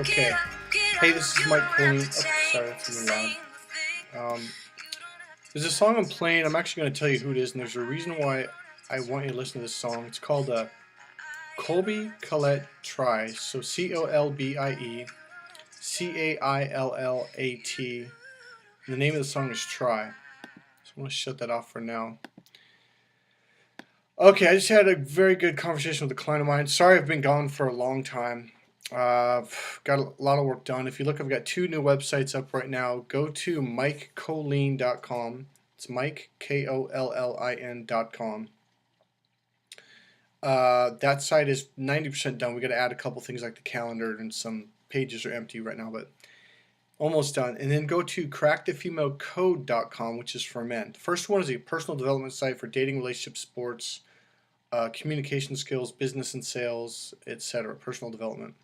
Okay. Hey, this is Mike Colleen. Oh, sorry, that's a little loud. There's a song I'm playing. I'm actually going to tell you who it is, and there's a reason why I want you to listen to this song. It's called Colby Collette Try. So Colbie Caillat. And the name of the song is Try. So I'm going to shut that off for now. Okay, I just had a very good conversation with a client of mine. Sorry I've been gone for a long time. Got a lot of work done. If you look, I've got 2 new websites up right now. Go to MikeColleen.com. It's Mike, Kollin.com. That site is 90% done. We got to add a couple things like the calendar, and some pages are empty right now, but almost done. And then go to crackthefemalecode.com, which is for men. The first one is a personal development site for dating, relationships, sports, communication skills, business and sales, etc. Personal development.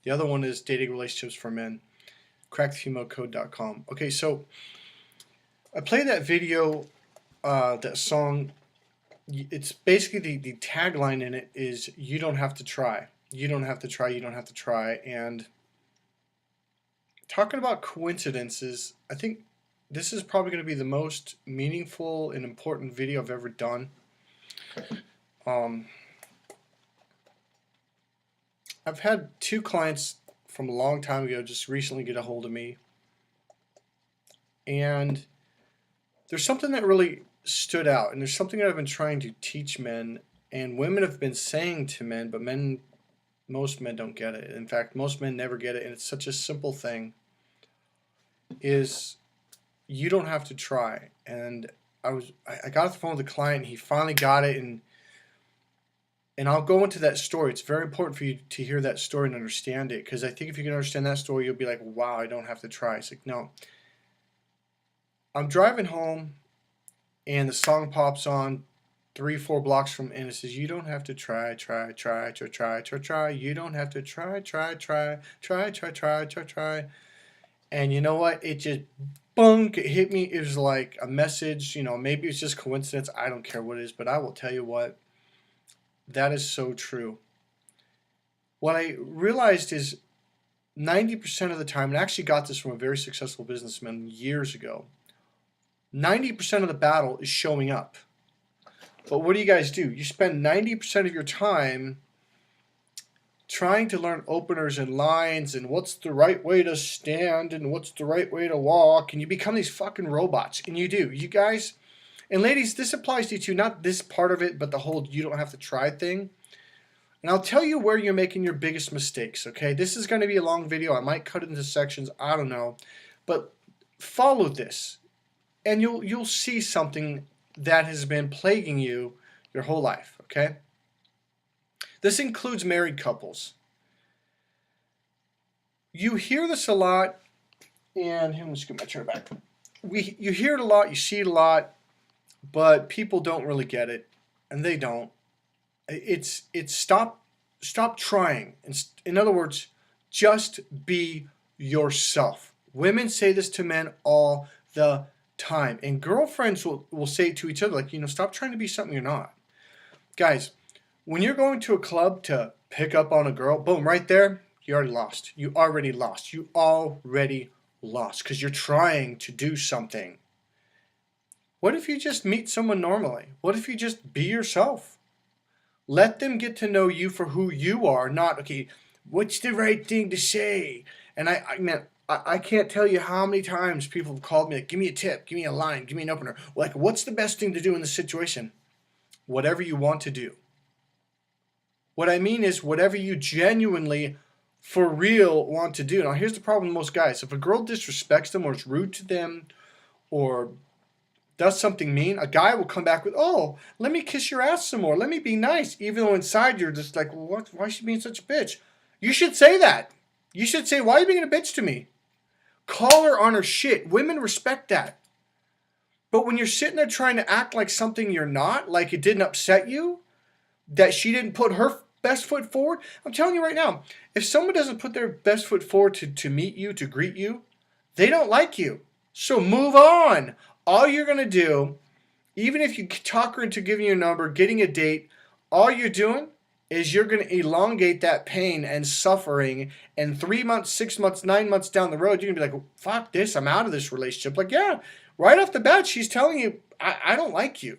The other one is dating relationships for men. Crackthefemalecode.com. Okay, so I played that video, that song. It's basically the tagline in it is "You don't have to try. You don't have to try. You don't have to try." And talking about coincidences, I think this is probably going to be the most meaningful and important video I've ever done. I've had 2 clients from a long time ago just recently get a hold of me, and there's something that really stood out, and there's something that I've been trying to teach men, and women have been saying to men, but most men don't get it. In fact, most men never get it, and it's such a simple thing, is you don't have to try. And I got off the phone with the client, and he finally got it, and I'll go into that story. It's very important for you to hear that story and understand it, because I think if you can understand that story, you'll be like, wow, I don't have to try. It's like, no. I'm driving home, and the song pops on 3-4 blocks from, and it says, you don't have to try. You don't have to try. And you know what? It just, bunk, it hit me. It was like a message. Maybe it's just coincidence. I don't care what it is, but I will tell you what. That is so true. What I realized is 90% of the time, and I actually got this from a very successful businessman years ago, 90% of the battle is showing up. But what do? You spend 90% of your time trying to learn openers and lines and what's the right way to stand and what's the right way to walk, and you become these fucking robots. And you do. You guys, and ladies, this applies to you too, not this part of it, but the whole you don't have to try thing. And I'll tell you where you're making your biggest mistakes, okay? This is going to be a long video. I might cut it into sections. I don't know. But follow this, and you'll see something that has been plaguing you your whole life, okay? This includes married couples. You hear this a lot, and let me scoot my chair back. You hear it a lot, you see it a lot, but people don't really get it, and they don't. It's stop trying. In other words, just be yourself. Women say this to men all the time, and girlfriends will say it to each other, like, stop trying to be something you're not. Guys, when you're going to a club to pick up on a girl, boom, right there, you already lost. You already lost because you're trying to do something. What if you just meet someone normally? What if you just be yourself? Let them get to know you for who you are, not, okay, what's the right thing to say? And I can't tell you how many times people have called me, like, give me a tip, give me a line, give me an opener. Like, what's the best thing to do in this situation? Whatever you want to do. What I mean is whatever you genuinely, for real, want to do. Now, here's the problem with most guys. If a girl disrespects them or is rude to them or does something mean, a guy will come back with, oh, let me kiss your ass some more. Let me be nice. Even though inside you're just like, well, why is she being such a bitch? You should say that. You should say, why are you being a bitch to me? Call her on her shit. Women respect that. But when you're sitting there trying to act like something you're not, like it didn't upset you, that she didn't put her best foot forward, I'm telling you right now, if someone doesn't put their best foot forward to meet you, to greet you, they don't like you. So move on. All you're going to do, even if you talk her into giving you a number, getting a date, all you're doing is you're going to elongate that pain and suffering, and 3 months, 6 months, 9 months down the road, you're going to be like, fuck this, I'm out of this relationship. Like, yeah, right off the bat, she's telling you, I don't like you,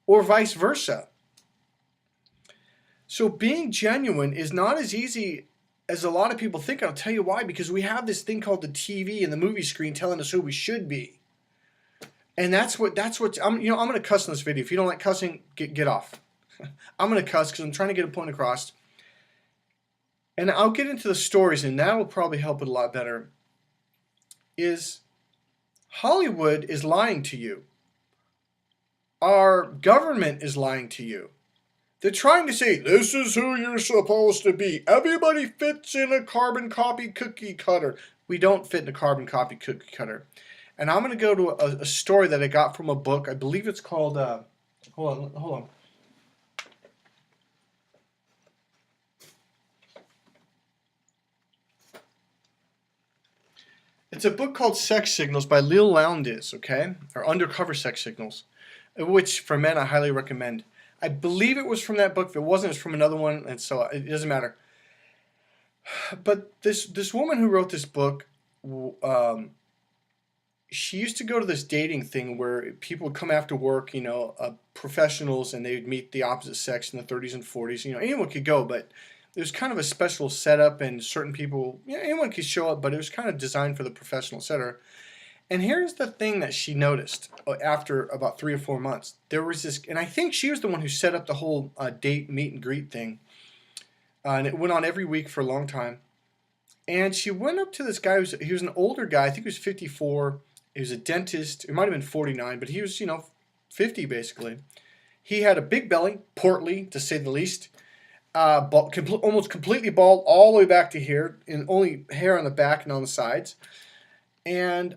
or vice versa. So being genuine is not as easy as a lot of people think. I'll tell you why. Because we have this thing called the TV and the movie screen telling us who we should be. And that's what I'm going to cuss in this video. If you don't like cussing, get off. I'm going to cuss because I'm trying to get a point across. And I'll get into the stories, and that will probably help it a lot better. Is Hollywood is lying to you. Our government is lying to you. They're trying to say, this is who you're supposed to be. Everybody fits in a carbon copy cookie cutter. We don't fit in a carbon copy cookie cutter. And I'm going to go to a story that I got from a book. I believe it's called, hold on. It's a book called Sex Signals by Lil Lowndes, okay? Or Undercover Sex Signals, which for men I highly recommend. I believe it was from that book. If it wasn't, it's from another one, and so it doesn't matter. But this woman who wrote this book, she used to go to this dating thing where people would come after work, professionals, and they would meet the opposite sex in the 30s and 40s. Anyone could go, but it was kind of a special setup, and certain people, anyone could show up, but it was kind of designed for the professional, etc. And here's the thing that she noticed after about 3 or 4 months. There was this, and I think she was the one who set up the whole date, meet and greet thing. And it went on every week for a long time. And she went up to this guy, he was an older guy, I think he was 54. He was a dentist. It might have been 49, but he was, 50 basically. He had a big belly, portly to say the least. Almost completely bald all the way back to here, and only hair on the back and on the sides. And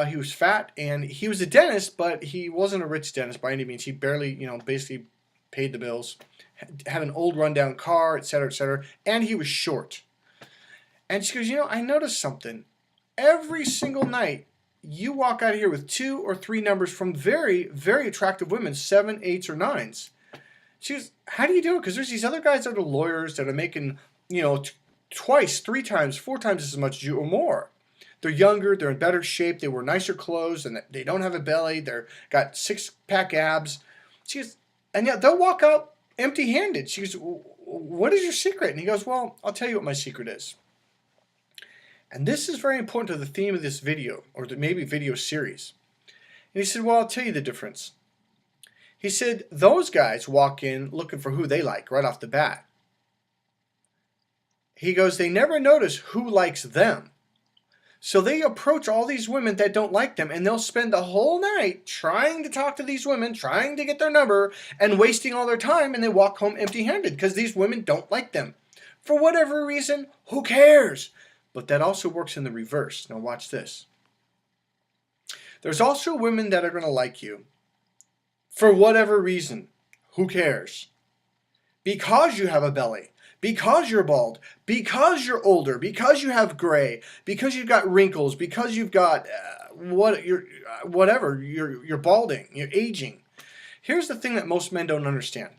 he was fat, and he was a dentist, but he wasn't a rich dentist by any means. He barely, basically paid the bills. Had an old rundown car, etc., etc. And he was short. And she goes, I noticed something. Every single night, you walk out of here with 2 or 3 numbers from very, very attractive women, 7, 8s, or 9s. She goes, how do you do it? Because there's these other guys that are lawyers that are making, twice, 3 times, 4 times as much as you or more. They're younger, they're in better shape, they wear nicer clothes, and they don't have a belly, they're got 6-pack abs. She goes, and yet they'll walk out empty-handed. She goes, what is your secret? And he goes, well, I'll tell you what my secret is. And this is very important to the theme of this video, or maybe video series. And he said, well, I'll tell you the difference. He said, those guys walk in looking for who they like right off the bat. He goes, they never notice who likes them. So they approach all these women that don't like them, and they'll spend the whole night trying to talk to these women, trying to get their number, and wasting all their time, and they walk home empty-handed because these women don't like them. For whatever reason, who cares? But that also works in the reverse. Now watch this. There's also women that are going to like you for whatever reason. Who cares? Because you have a belly. Because you're bald, because you're older, because you have gray, because you've got wrinkles, because you've got whatever, you're balding, you're aging. Here's the thing that most men don't understand.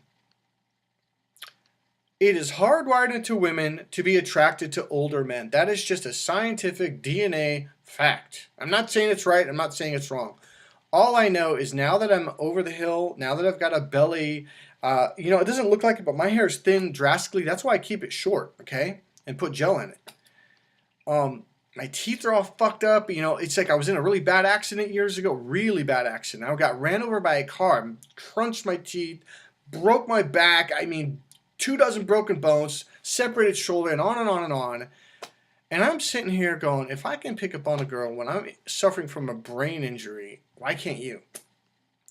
It is hardwired into women to be attracted to older men. That is just a scientific DNA fact. I'm not saying it's right, I'm not saying it's wrong. All I know is now that I'm over the hill, now that I've got a belly, it doesn't look like it, but my hair is thin drastically. That's why I keep it short, okay? And put gel in it. My teeth are all fucked up. It's like I was in a really bad accident years ago. Really bad accident. I got ran over by a car, crunched my teeth, broke my back. 24 broken bones, separated shoulder, and on and on and on. And I'm sitting here going, if I can pick up on a girl when I'm suffering from a brain injury, why can't you?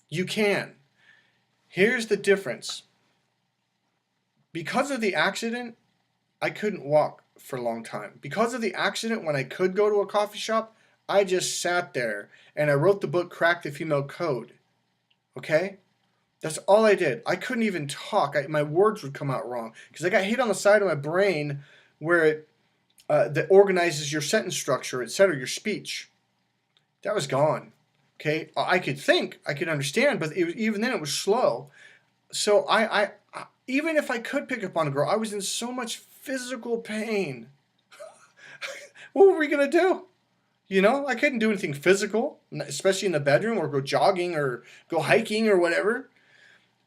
You can. Here's the difference. Because of the accident, I couldn't walk for a long time. Because of the accident, when I could go to a coffee shop, I just sat there and I wrote the book Crack the Female Code. Okay? That's all I did. I couldn't even talk. My words would come out wrong because I got hit on the side of my brain where it that organizes your sentence structure, etc., your speech. That was gone. Okay, I could think, I could understand, but even then it was slow. So even if I could pick up on a girl, I was in so much physical pain. What were we going to do? You know, I couldn't do anything physical, especially in the bedroom, or go jogging or go hiking or whatever.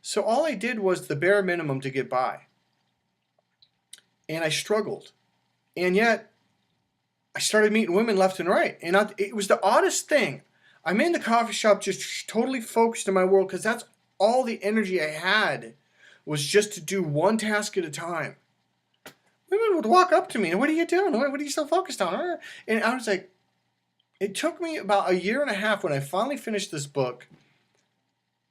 So all I did was the bare minimum to get by. And I struggled. And yet, I started meeting women left and right. And it was the oddest thing. I'm in the coffee shop just totally focused in my world, because that's all the energy I had, was just to do one task at a time. Women would walk up to me and, what are you doing? What are you so focused on? And I was like, it took me about 1.5 years when I finally finished this book.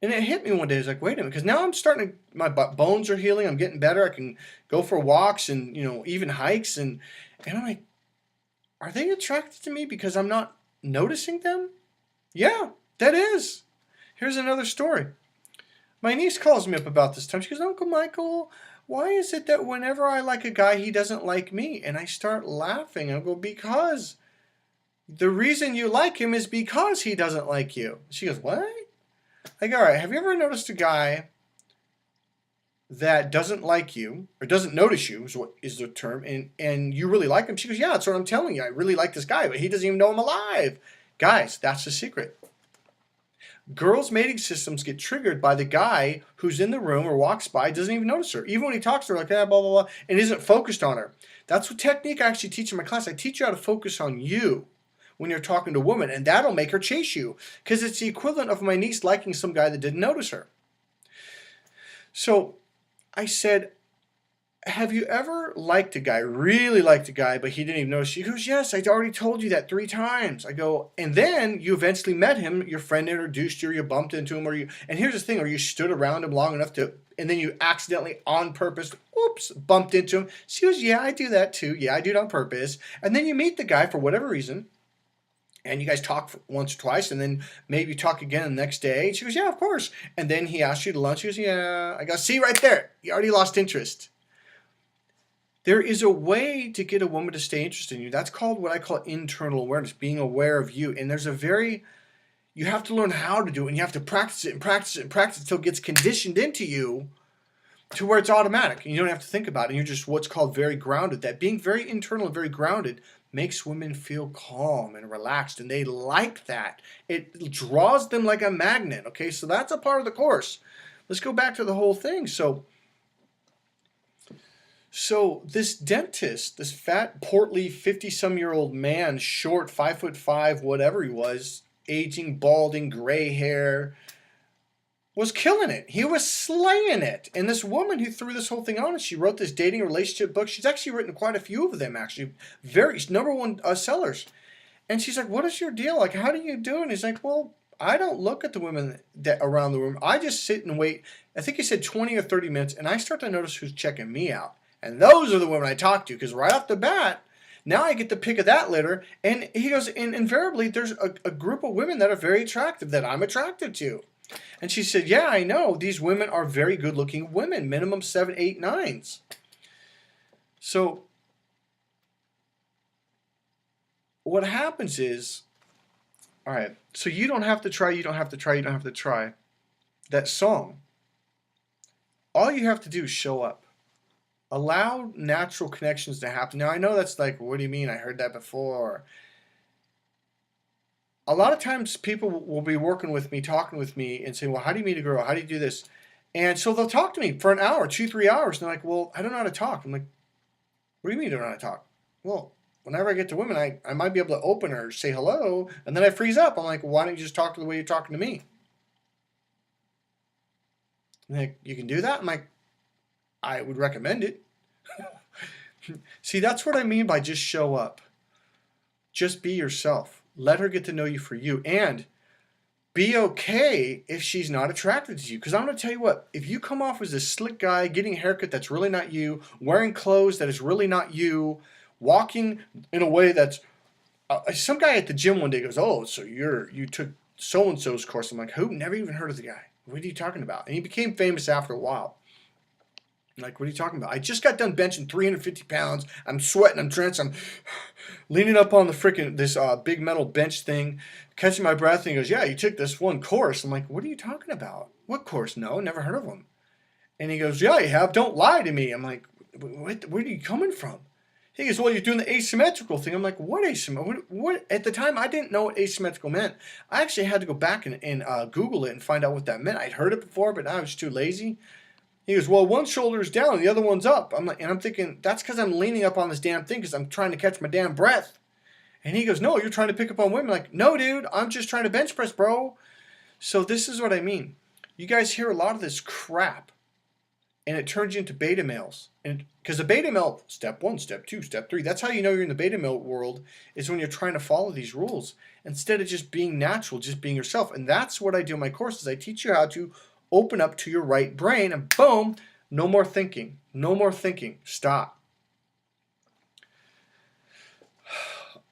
And it hit me one day. I was like, wait a minute, because now I'm starting to, my bones are healing. I'm getting better. I can go for walks and, even hikes. And I'm like, are they attracted to me because I'm not noticing them? Yeah, that is. Here's another story. My niece calls me up about this time. She goes, Uncle Michael, why is it that whenever I like a guy, he doesn't like me? And I start laughing. I go, because the reason you like him is because he doesn't like you. She goes, what? I go, all right, have you ever noticed a guy that doesn't like you, or doesn't notice you, is what is the term, and you really like him? She goes, yeah, that's what I'm telling you. I really like this guy, but he doesn't even know I'm alive. Guys, that's the secret. Girls' mating systems get triggered by the guy who's in the room or walks by, doesn't even notice her. Even when he talks to her, like, blah, blah, blah, and isn't focused on her. That's what technique I actually teach in my class. I teach you how to focus on you when you're talking to a woman, and that'll make her chase you, because it's the equivalent of my niece liking some guy that didn't notice her. So I said, have you ever liked a guy, really liked a guy, but he didn't even notice you? He goes, yes, I already told you that 3 times. I go, and then you eventually met him, your friend introduced you, or you bumped into him, and here's the thing, or you stood around him long enough and then you accidentally, on purpose, oops, bumped into him. She goes, yeah, I do that too. Yeah, I do it on purpose. And then you meet the guy for whatever reason, and you guys talk once or twice, and then maybe you talk again the next day. She goes, yeah, of course. And then he asks you to lunch. She goes, yeah. I go, see right there. You already lost interest. There is a way to get a woman to stay interested in you. That's called what I call internal awareness, being aware of you. And you have to learn how to do it, and you have to practice it and practice it and practice it until it gets conditioned into you to where it's automatic. And you don't have to think about it. And you're just what's called very grounded. That being very internal and very grounded makes women feel calm and relaxed, and they like that. It draws them like a magnet, okay? So that's a part of the course. Let's go back to the whole thing. So this dentist, this fat, portly, 50-some-year-old man, short, 5'5", whatever he was, aging, balding, gray hair, was killing it. He was slaying it. And this woman who threw this whole thing on, and she wrote this dating relationship book. She's actually written quite a few of them, actually. Very #1 sellers. And she's like, what is your deal? Like, how do you do it? And he's like, well, I don't look at the women that around the room. I just sit and wait. I think he said 20 or 30 minutes, and I start to notice who's checking me out. And those are the women I talk to, because right off the bat, now I get the pick of that litter. And he goes, and invariably, there's a group of women that are very attractive that I'm attracted to. And she said, yeah, I know. These women are very good-looking women, minimum 7, 8, 9s. So what happens is, all right, so you don't have to try, you don't have to try, you don't have to try that song. All you have to do is show up. Allow natural connections to happen. Now, I know that's like, what do you mean? I heard that before. A lot of times people will be working with me, talking with me, and saying, well, how do you meet a girl? How do you do this? And so they'll talk to me for an hour, 2, 3 hours. And they're like, well, I don't know how to talk. I'm like, what do you mean you don't know how to talk? Well, whenever I get to women, I might be able to open her, say hello, and then I freeze up. I'm like, well, why don't you just talk to the way you're talking to me? And like, you can do that? I'm like, I would recommend it. See, that's what I mean by just show up. Just be yourself. Let her get to know you for you, and be okay if she's not attracted to you. Because I'm going to tell you what, if you come off as a slick guy, getting a haircut that's really not you, wearing clothes that is really not you, walking in a way that's... some guy at the gym one day goes, oh, so you took so-and-so's course. I'm like, who? Never even heard of the guy. What are you talking about? And he became famous after a while. I'm like, what are you talking about? I just got done benching 350 pounds. I'm sweating. I'm drenched. I'm leaning up on the freaking this big metal bench thing, catching my breath. And he goes, yeah, you took this one course. I'm like, what are you talking about? What course? No, never heard of him. And he goes, yeah, you have. Don't lie to me. I'm like, where are you coming from? He goes, well, you're doing the asymmetrical thing. I'm like, what asymmetrical? What? At the time, I didn't know what asymmetrical meant. I actually had to go back and Google it and find out what that meant. I'd heard it before, but I was too lazy. He goes, well, one shoulder's down, the other one's up. I'm like, and I'm thinking, that's because I'm leaning up on this damn thing because I'm trying to catch my damn breath. And he goes, no, you're trying to pick up on women. I'm like, no, dude, I'm just trying to bench press, bro. So this is what I mean. You guys hear a lot of this crap, and it turns you into beta males. And because the beta male, step 1, step 2, step 3, that's how you know you're in the beta male world, is when you're trying to follow these rules instead of just being natural, just being yourself. And that's what I do in my courses. I teach you how to open up to your right brain, and boom, no more thinking. No more thinking. Stop.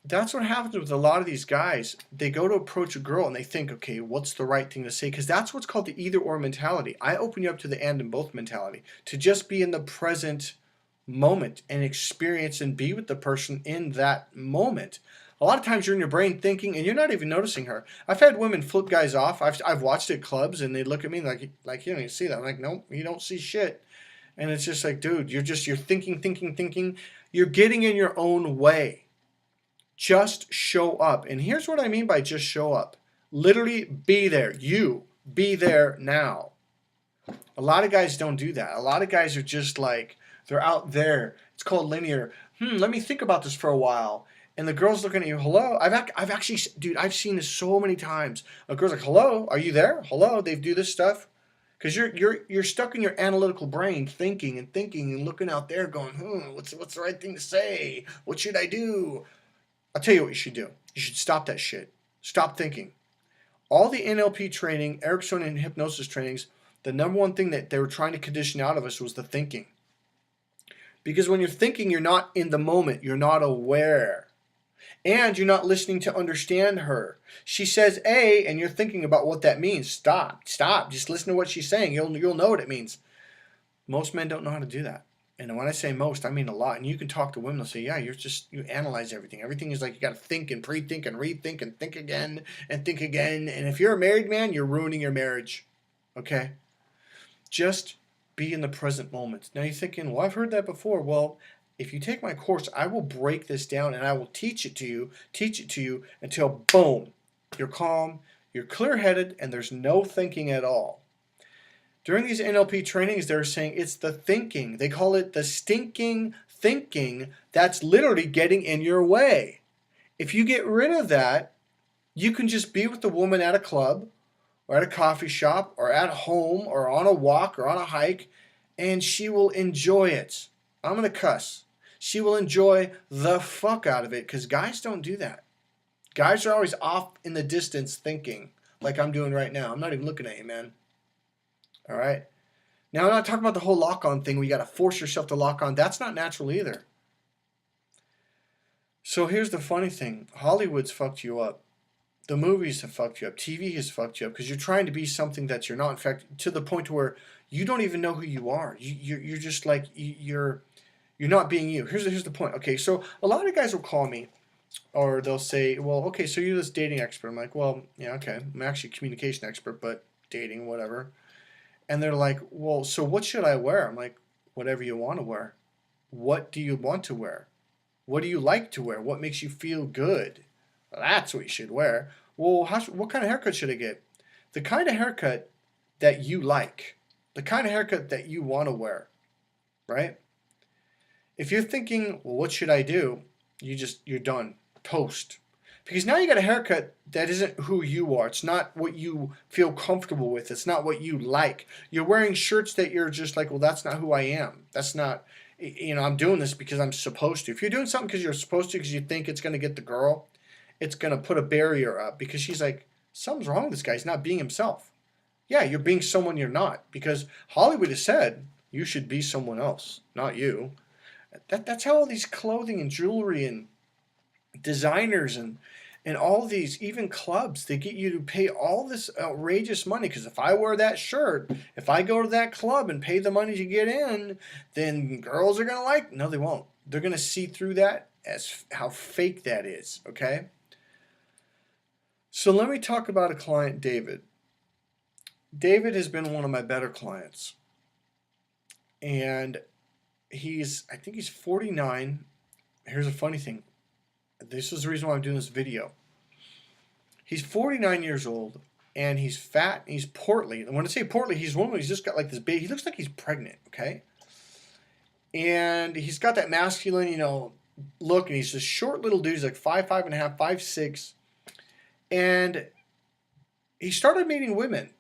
That's what happens with a lot of these guys. They go to approach a girl and they think, okay, what's the right thing to say? Because that's what's called the either or mentality. I open you up to the and and both mentality, to just be in the present moment and experience and be with the person in that moment. A lot of times you're in your brain thinking and you're not even noticing her. I've had women flip guys off. I've watched it at clubs and they look at me like you don't even see that. I'm like, no, you don't see shit. And it's just like, dude, you're thinking. You're getting in your own way. Just show up. And here's what I mean by just show up. Literally be there. You be there now. A lot of guys don't do that. A lot of guys are just like, they're out there. It's called linear. Let me think about this for a while. And the girl's looking at you. Hello? I've actually, dude, I've seen this so many times. A girl's like, hello? Are you there? Hello? They do this stuff. Because you're stuck in your analytical brain thinking and looking out there going, what's the right thing to say? What should I do? I'll tell you what you should do. You should stop that shit. Stop thinking. All the NLP training, Ericksonian hypnosis trainings, the number one thing that they were trying to condition out of us was the thinking. Because when you're thinking, you're not in the moment. You're not aware. And you're not listening to understand her. She says A, and you're thinking about what that means. Stop. Just listen to what she's saying. You'll know what it means. Most men don't know how to do that. And when I say most, I mean a lot. And you can talk to women and say, yeah, you analyze everything. Everything is like you got to think and pre-think and rethink and think again and think again. And if you're a married man, you're ruining your marriage. Okay? Just be in the present moment. Now you're thinking, well, I've heard that before. Well, if you take my course, I will break this down and I will teach it to you until, boom, you're calm, you're clear-headed, and there's no thinking at all. During these NLP trainings, they're saying it's the thinking. They call it the stinking thinking that's literally getting in your way. If you get rid of that, you can just be with the woman at a club or at a coffee shop or at home or on a walk or on a hike, and she will enjoy it. I'm going to cuss. She will enjoy the fuck out of it because guys don't do that. Guys are always off in the distance thinking like I'm doing right now. I'm not even looking at you, man. All right. Now, I'm not talking about the whole lock-on thing where you got to force yourself to lock on. That's not natural either. So here's the funny thing. Hollywood's fucked you up. The movies have fucked you up. TV has fucked you up because you're trying to be something that you're not. In fact, to the point where you don't even know who you are. You're just like, you're not being you. Here's the point. Okay, so a lot of guys will call me or they'll say, well, okay, so you're this dating expert. I'm like, well, yeah, okay. I'm actually a communication expert, but dating, whatever. And they're like, well, so what should I wear? I'm like, whatever you want to wear. What do you want to wear? What do you like to wear? What makes you feel good? That's what you should wear. Well, what kind of haircut should I get? The kind of haircut that you like. The kind of haircut that you want to wear. Right? If you're thinking, well, what should I do? You're done. Toast. Because now you got a haircut that isn't who you are. It's not what you feel comfortable with. It's not what you like. You're wearing shirts that you're just like, well, that's not who I am. That's not, I'm doing this because I'm supposed to. If you're doing something because you're supposed to, because you think it's going to get the girl, it's going to put a barrier up because she's like, something's wrong with this guy. He's not being himself. Yeah, you're being someone you're not because Hollywood has said you should be someone else, not you. That's how all these clothing and jewelry and designers and all these, even clubs, they get you to pay all this outrageous money because if I wear that shirt, if I go to that club and pay the money to get in, then girls are going to like, no, they won't. They're going to see through that as how fake that is, okay? So let me talk about a client, David. David has been one of my better clients. and I think he's 49. Here's a funny thing. This is the reason why I'm doing this video. He's 49 years old, and he's fat, and he's portly. And when I say portly, he's just got like this baby. He looks like he's pregnant, okay? And he's got that masculine, look, and he's this short little dude. He's like 5'5.5", 5'6". And he started meeting women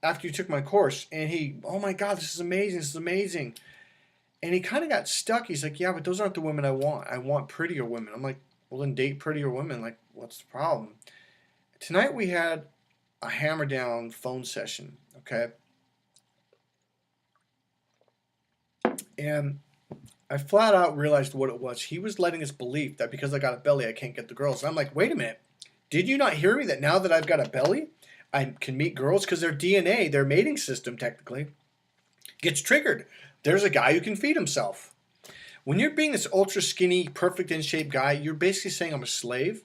after he took my course. And oh my God, this is amazing. This is amazing. And he kind of got stuck. He's like, yeah, but those aren't the women I want. I want prettier women. I'm like, well, then date prettier women. Like, what's the problem? Tonight we had a hammer down phone session, okay? And I flat out realized what it was. He was letting us believe that because I got a belly, I can't get the girls. And I'm like, wait a minute. Did you not hear me that now that I've got a belly, I can meet girls? Because their DNA, their mating system technically, gets triggered. There's a guy who can feed himself. When you're being this ultra skinny, perfect in shape guy, you're basically saying I'm a slave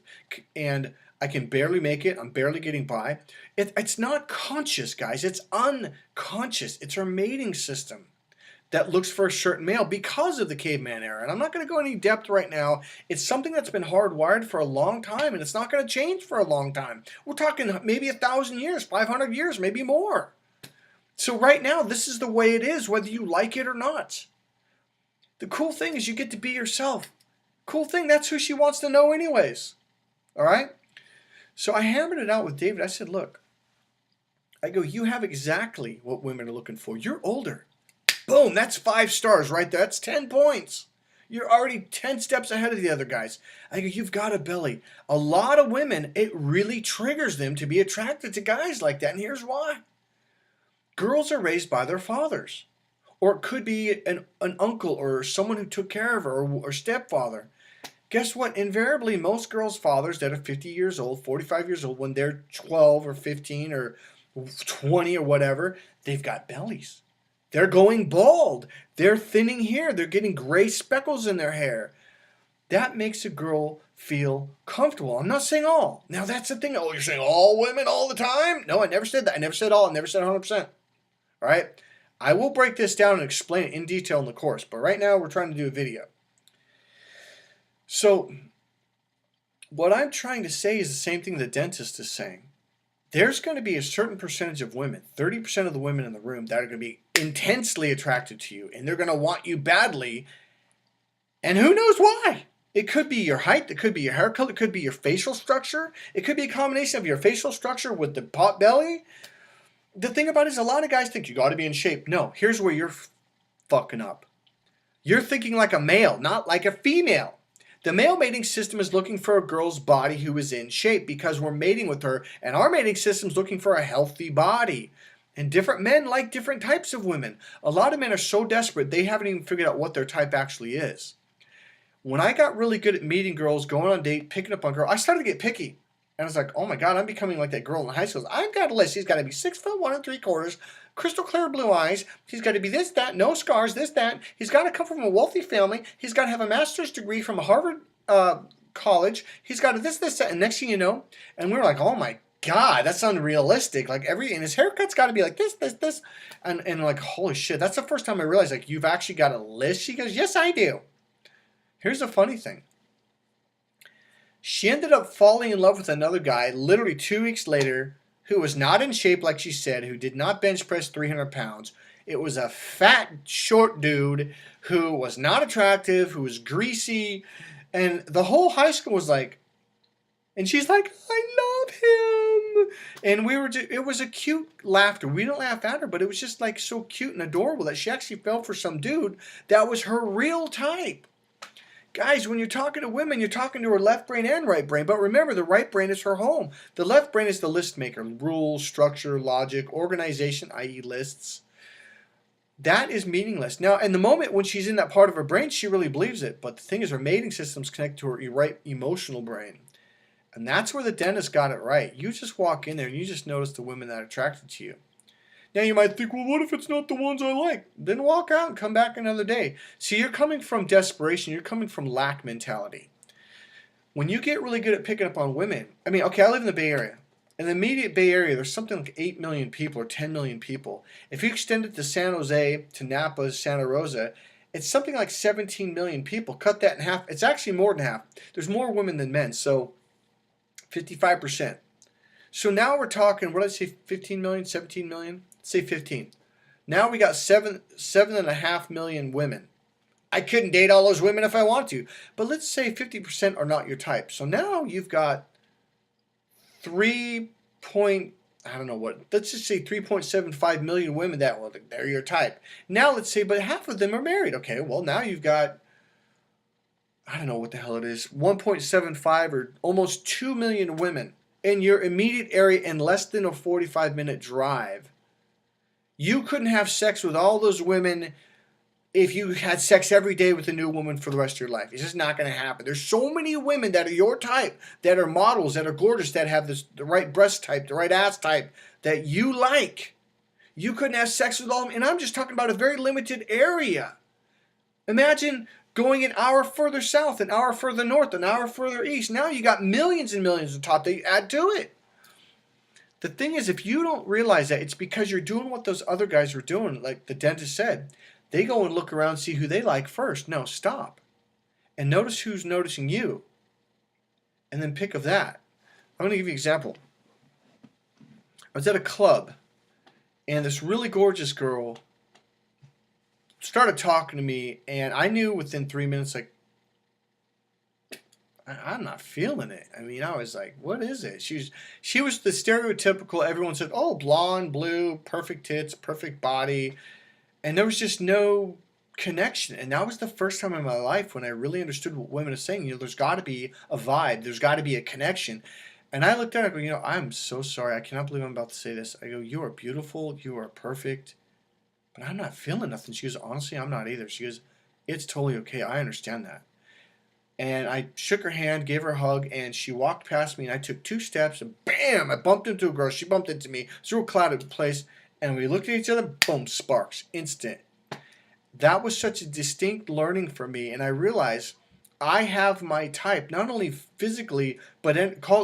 and I can barely make it. I'm barely getting by. It's not conscious, guys. It's unconscious. It's our mating system that looks for a certain male because of the caveman era. And I'm not going to go any depth right now. It's something that's been hardwired for a long time, and it's not going to change for a long time. We're talking maybe 1,000 years, 500 years, maybe more. So right now, this is the way it is, whether you like it or not. The cool thing is you get to be yourself. Cool thing, that's who she wants to know anyways. All right? So I hammered it out with David. I said, look, I go, you have exactly what women are looking for. You're older. Boom, that's 5 stars right there. That's 10 points. You're already 10 steps ahead of the other guys. I go, you've got a belly. A lot of women, it really triggers them to be attracted to guys like that. And here's why. Girls are raised by their fathers. Or it could be an uncle or someone who took care of her or stepfather. Guess what? Invariably, most girls' fathers that are 50 years old, 45 years old, when they're 12 or 15 or 20 or whatever, they've got bellies. They're going bald. They're thinning hair. They're getting gray speckles in their hair. That makes a girl feel comfortable. I'm not saying all. Now, that's the thing. Oh, you're saying all women all the time? No, I never said that. I never said all. I never said 100%. All right? I will break this down and explain it in detail in the course. But right now, we're trying to do a video. So, what I'm trying to say is the same thing the dentist is saying. There's going to be a certain percentage of women, 30% of the women in the room, that are going to be intensely attracted to you. And they're going to want you badly. And who knows why? It could be your height. It could be your hair color. It could be your facial structure. It could be a combination of your facial structure with the pot belly. The thing about it is a lot of guys think you got to be in shape. No, here's where you're fucking up. You're thinking like a male, not like a female. The male mating system is looking for a girl's body who is in shape because we're mating with her, and our mating system is looking for a healthy body. And different men like different types of women. A lot of men are so desperate they haven't even figured out what their type actually is. When I got really good at meeting girls, going on dates, picking up on girls, I started to get picky. And I was like, oh my God, I'm becoming like that girl in high school. I've got a list. He's got to be 6'1 3/4", crystal clear blue eyes. He's got to be this, that, no scars, this, that. He's got to come from a wealthy family. He's got to have a master's degree from a Harvard college. He's got to this, that. And next thing you know, and we were like, oh my God, that's unrealistic. Like and his haircut's got to be like this. And like, holy shit, that's the first time I realized, like, you've actually got a list? She goes, yes, I do. Here's the funny thing. She ended up falling in love with another guy literally 2 weeks later who was not in shape like she said, who did not bench press 300 pounds. It was a fat, short dude who was not attractive, who was greasy, and the whole high school was like, and she's like, I love him. And it was a cute laughter. We didn't laugh at her, but it was just like so cute and adorable that she actually fell for some dude that was her real type. Guys, when you're talking to women, you're talking to her left brain and right brain. But remember, the right brain is her home. The left brain is the list maker. Rules, structure, logic, organization, i.e. lists. That is meaningless. Now, in the moment when she's in that part of her brain, she really believes it. But the thing is, her mating system's connected to her right emotional brain. And that's where the dentist got it right. You just walk in there and you just notice the women that are attracted to you. Now you might think, well, what if it's not the ones I like? Then walk out and come back another day. See, you're coming from desperation. You're coming from lack mentality. When you get really good at picking up on women, I mean, okay, I live in the Bay Area. In the immediate Bay Area, there's something like 8 million people or 10 million people. If you extend it to San Jose, to Napa, Santa Rosa, it's something like 17 million people. Cut that in half. It's actually more than half. There's more women than men, so 55%. So now we're talking, what did I say, 15 million, 17 million? Let's say 15. Now we got 7.5 million women. I couldn't date all those women if I want to. But let's say 50% are not your type. So now you've got 3 point, I don't know what, let's just say 3.75 million women that, well, they're your type. Now let's say, but half of them are married. Okay, well now you've got, I don't know what the hell it is, 1.75 or almost 2 million women in your immediate area in less than a 45-minute drive. You couldn't have sex with all those women if you had sex every day with a new woman for the rest of your life. It's just not going to happen. There's so many women that are your type, that are models, that are gorgeous, that have the right breast type, the right ass type, that you like. You couldn't have sex with all of them. And I'm just talking about a very limited area. Imagine going an hour further south, an hour further north, an hour further east. Now you got millions and millions on top that you add to it. The thing is, if you don't realize that, it's because you're doing what those other guys are doing, like the dentist said. They go and look around and see who they like first. No, stop. And notice who's noticing you. And then pick of that. I'm going to give you an example. I was at a club, and this really gorgeous girl started talking to me, and I knew within 3 minutes, like, I'm not feeling it. I mean, I was like, what is it? She was the stereotypical, everyone said, oh, blonde, blue, perfect tits, perfect body. And there was just no connection. And that was the first time in my life when I really understood what women are saying. You know, there's got to be a vibe. There's got to be a connection. And I looked at her and I go, you know, I'm so sorry. I cannot believe I'm about to say this. I go, you are beautiful. You are perfect. But I'm not feeling nothing. She goes, honestly, I'm not either. She goes, it's totally okay. I understand that. And I shook her hand, gave her a hug, and she walked past me. And I took 2 steps, and bam, I bumped into a girl. She bumped into me. It was a real clouded place. And we looked at each other, boom, sparks, instant. That was such a distinct learning for me, and I realized I have my type, not only physically, but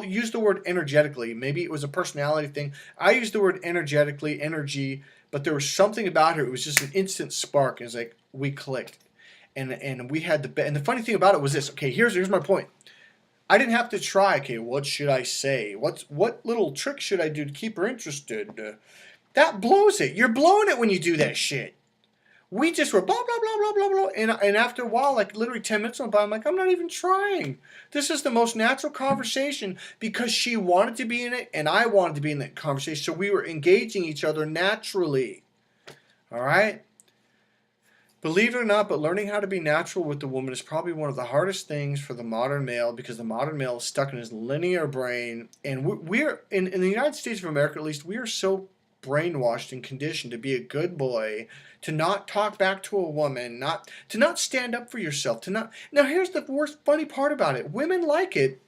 use the word energetically. Maybe it was a personality thing. I used the word energetically, energy, but there was something about her. It was just an instant spark. It was like we clicked, and we had and the funny thing about it was this. Okay, here's my point. I didn't have to try. Okay, what should I say? What little trick should I do to keep her interested? That blows it. You're blowing it when you do that shit. We just were blah, blah, blah, blah, blah, blah. And after a while, like literally 10 minutes went by, I'm like, I'm not even trying. This is the most natural conversation because she wanted to be in it and I wanted to be in that conversation. So we were engaging each other naturally. All right? Believe it or not, but learning how to be natural with the woman is probably one of the hardest things for the modern male because the modern male is stuck in his linear brain. And we're in the United States of America, at least, we are so brainwashed and conditioned to be a good boy, to not talk back to a woman, to not stand up for yourself, now here's the worst funny part about it. Women like it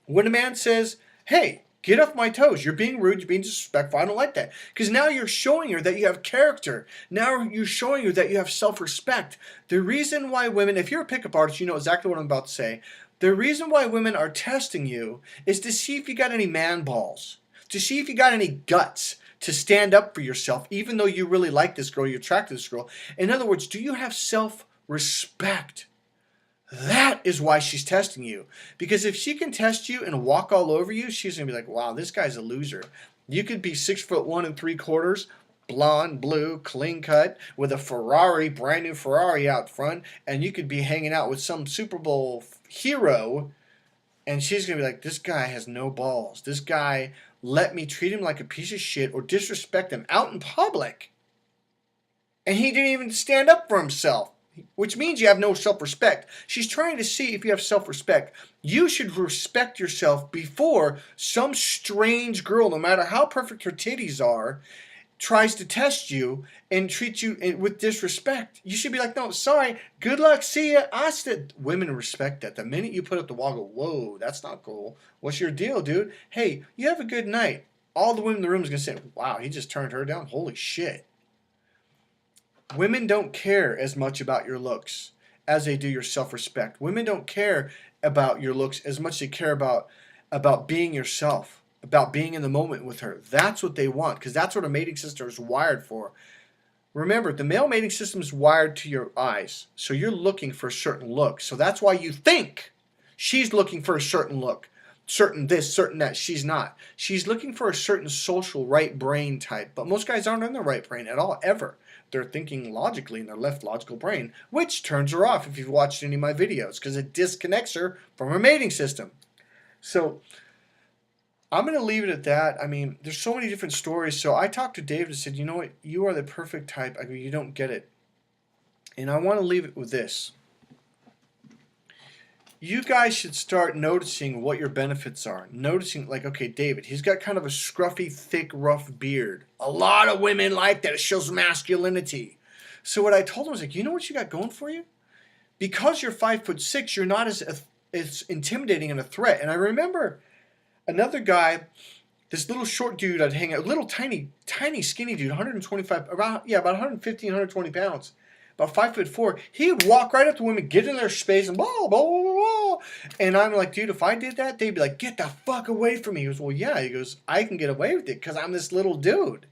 when a man says, hey, get off my toes. You're being rude. You're being disrespectful. I don't like that. Because now you're showing her that you have character. Now you're showing her that you have self-respect. The reason why women, if you're a pickup artist, you know exactly what I'm about to say. The reason why women are testing you is to see if you got any man balls, to see if you got any guts, to stand up for yourself, even though you really like this girl, you're attracted to this girl. In other words, do you have self-respect? That is why she's testing you. Because if she can test you and walk all over you, she's going to be like, wow, this guy's a loser. You could be 6'1 3/4, blonde, blue, clean cut, with a Ferrari, brand new Ferrari out front, and you could be hanging out with some Super Bowl hero, and she's going to be like, this guy has no balls. This guy let me treat him like a piece of shit or disrespect him out in public. And he didn't even stand up for himself, which means you have no self-respect. She's trying to see if you have self-respect. You should respect yourself before some strange girl, no matter how perfect her titties are, tries to test you and treat you with disrespect. You should be like, no, sorry, good luck, see ya. Women respect that. The minute you put up the wall, go, whoa, that's not cool. What's your deal, dude? Hey, you have a good night. All the women in the room is going to say, wow, he just turned her down. Holy shit. Women don't care as much about your looks as they do your self-respect. Women don't care about your looks as much as they care about being yourself. about being in the moment with her. That's what they want, because that's what a mating system is wired for. Remember, the male mating system is wired to your eyes, so you're looking for a certain look. So that's why you think she's looking for a certain look, certain this, certain that. She's not. She's looking for a certain social right brain type, but most guys aren't in the right brain at all, ever. They're thinking logically in their left logical brain, which turns her off if you've watched any of my videos, because it disconnects her from her mating system. So I'm going to leave it at that. I mean, there's so many different stories. So I talked to David and said, you know what? You are the perfect type. I go, you don't get it. And I want to leave it with this. You guys should start noticing what your benefits are. Noticing, like, okay, David, he's got kind of a scruffy, thick, rough beard. A lot of women like that. It shows masculinity. So what I told him was, like, you know what you got going for you? Because you're 5'6", you're not as intimidating and a threat. And I remember another guy, this little short dude I'd hang out, little tiny skinny dude, 125, about 115, 120 pounds, about 5'4". He would walk right up to women, get in their space, and blah, blah, blah, blah. And I'm like, dude, if I did that, they'd be like, get the fuck away from me. He goes, well, yeah. He goes, I can get away with it because I'm this little dude.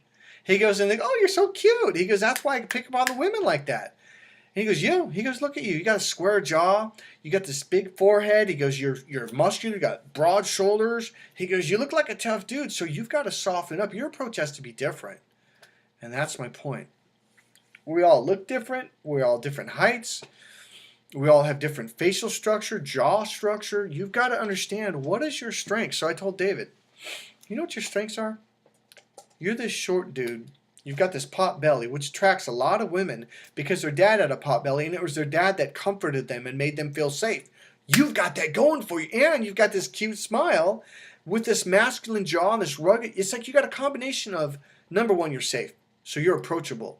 He goes, and they go, oh, you're so cute. He goes, that's why I can pick up on the women like that. And he goes, you. He goes, look at you. You got a square jaw. You got this big forehead. He goes, you're muscular. You got broad shoulders. He goes, you look like a tough dude. So you've got to soften up. Your approach has to be different. And that's my point. We all look different. We're all different heights. We all have different facial structure, jaw structure. You've got to understand, what is your strength? So I told David, you know what your strengths are? You're this short dude. You've got this pot belly, which attracts a lot of women because their dad had a pot belly, and it was their dad that comforted them and made them feel safe. You've got that going for you, and you've got this cute smile with this masculine jaw and this rugged. It's like you got a combination of, number one, you're safe, so you're approachable.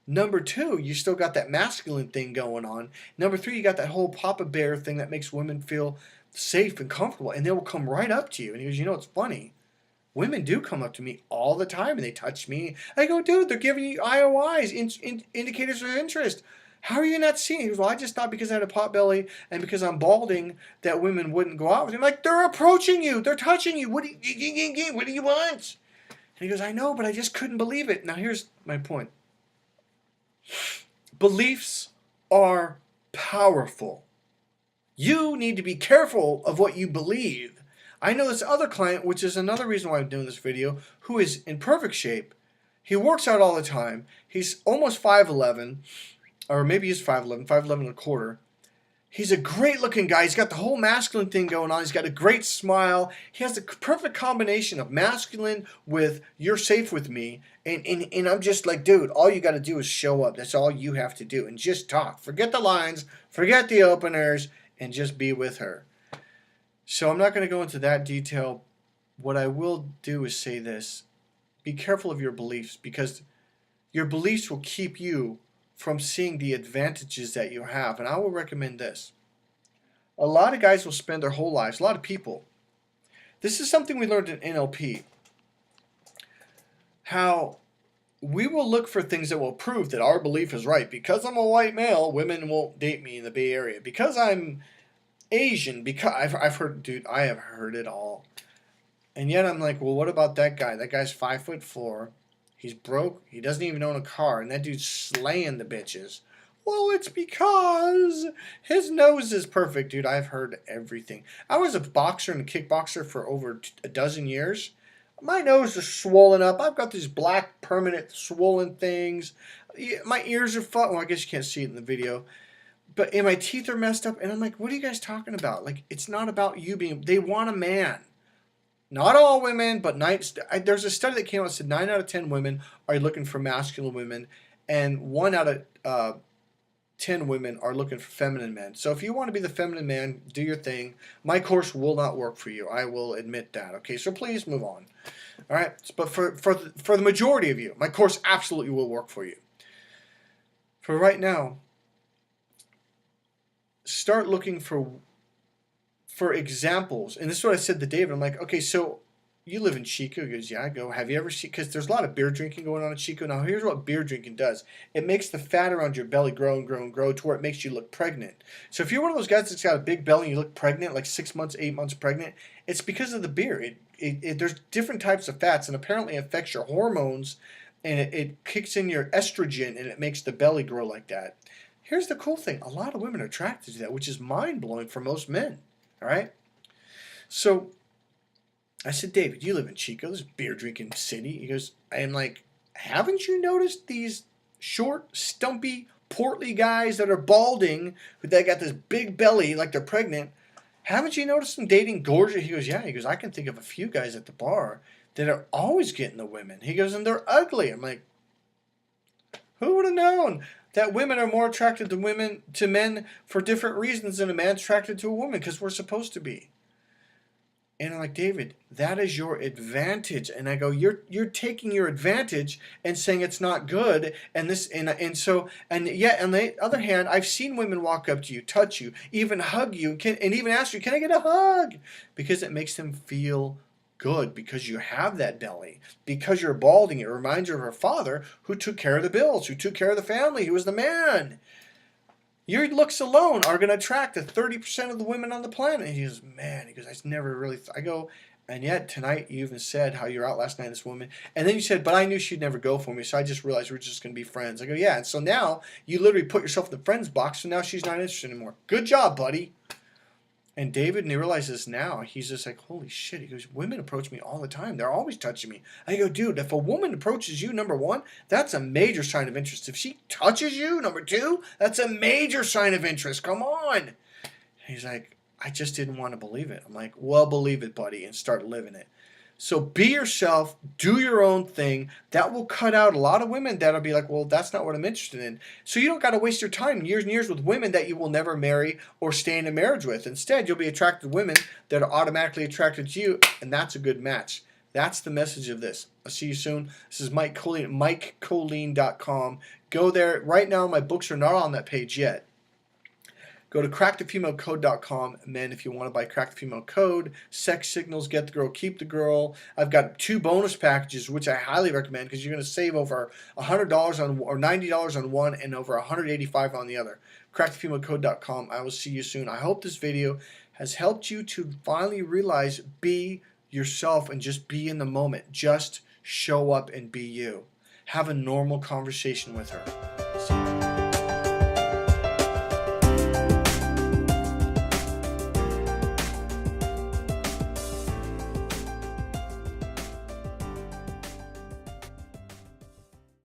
Number two, you still got that masculine thing going on. Number three, you got that whole Papa Bear thing that makes women feel safe and comfortable, and they will come right up to you. And he goes, you know, it's funny. Women do come up to me all the time and they touch me. I go, dude, they're giving you IOIs, indicators of interest. How are you not seeing? He goes, well, I just thought because I had a pot belly and because I'm balding that women wouldn't go out with me. I'm like, they're approaching you. They're touching you. What do you want? And he goes, I know, but I just couldn't believe it. Now, here's my point. Beliefs are powerful. You need to be careful of what you believe. I know this other client, which is another reason why I'm doing this video, who is in perfect shape. He works out all the time. He's almost 5'11", or maybe he's 5'11", 5'11 and a quarter. He's a great looking guy. He's got the whole masculine thing going on. He's got a great smile. He has the perfect combination of masculine with you're safe with me. And I'm just like, dude, all you got to do is show up. That's all you have to do. And just talk. Forget the lines. Forget the openers. And just be with her. So I'm not going to go into that detail. What I will do is say this. Be careful of your beliefs, because your beliefs will keep you from seeing the advantages that you have. And I will recommend this. A lot of guys will spend their whole lives, a lot of people. This is something we learned in NLP. How we will look for things that will prove that our belief is right. Because I'm a white male, women won't date me in the Bay Area. Because I'm Asian, because I've heard, dude, I have heard it all. And yet I'm like, well, what about that guy? That guy's 5'4". He's broke. He doesn't even own a car. And that dude's slaying the bitches. Well, it's because his nose is perfect, dude. I've heard everything. I was a boxer and a kickboxer for over a dozen years. My nose is swollen up. I've got these black permanent swollen things. My ears are fucked. Well, I guess you can't see it in the video. But and my teeth are messed up, and I'm like, what are you guys talking about? Like, it's not about you being, they want a man. Not all women, but there's a study that came out that said 9 out of 10 women are looking for masculine women, and 1 out of 10 women are looking for feminine men. So if you want to be the feminine man, do your thing. My course will not work for you. I will admit that. Okay, so please move on. All right, but for the majority of you, my course absolutely will work for you. For right now, start looking for examples. And this is what I said to David. I'm like, okay, so you live in Chico? He goes, yeah, I go. Have you ever seen, because there's a lot of beer drinking going on in Chico. Now, here's what beer drinking does. It makes the fat around your belly grow and grow and grow to where it makes you look pregnant. So if you're one of those guys that's got a big belly and you look pregnant, like 6 months, 8 months pregnant, it's because of the beer. There's different types of fats, and apparently it affects your hormones, and it kicks in your estrogen, and it makes the belly grow like that. Here's the cool thing. A lot of women are attracted to that, which is mind-blowing for most men. All right? So I said, David, you live in Chico, this beer drinking city. He goes, and like, haven't you noticed these short, stumpy, portly guys that are balding, that got this big belly like they're pregnant? Haven't you noticed them dating gorgeous? He goes, yeah. He goes, I can think of a few guys at the bar that are always getting the women. He goes, and they're ugly. I'm like, who would have known that women are more attracted to men for different reasons than a man's attracted to a woman? Because we're supposed to be. And I'm like, David, that is your advantage. And I go, you're taking your advantage and saying it's not good. And this and yet on the other hand, I've seen women walk up to you, touch you, even hug you, and even ask you, can I get a hug? Because it makes them feel good, because you have that belly, because you're balding. It reminds her of her father, who took care of the bills, who took care of the family, who was the man. Your looks alone are going to attract the 30% of the women on the planet. And he goes, man, he goes, I never really, I go, and yet tonight you even said how you were out last night, this woman. And then you said, but I knew she'd never go for me, so I just realized we're just going to be friends. I go, yeah. And so now you literally put yourself in the friends box, so now she's not interested anymore. Good job, buddy. And David, and he realizes now, he's just like, holy shit. He goes, women approach me all the time. They're always touching me. I go, dude, if a woman approaches you, number one, that's a major sign of interest. If she touches you, number two, that's a major sign of interest. Come on. And he's like, I just didn't want to believe it. I'm like, well, believe it, buddy, and start living it. So be yourself, do your own thing. That will cut out a lot of women that'll be like, well, that's not what I'm interested in. So you don't got to waste your time years and years with women that you will never marry or stay in a marriage with. Instead, you'll be attracted to women that are automatically attracted to you, and that's a good match. That's the message of this. I'll see you soon. This is Mike Colleen at MikeColleen.com. Go there. Right now, my books are not on that page yet. Go to crackthefemalecode.com, men, if you want to buy Crack the Female Code, Sex Signals, Get the Girl, Keep the Girl. I've got 2 bonus packages, which I highly recommend, because you're going to save over $100 on, or $90 on one, and over $185 on the other. Crackthefemalecode.com. I will see you soon. I hope this video has helped you to finally realize, be yourself and just be in the moment. Just show up and be you. Have a normal conversation with her.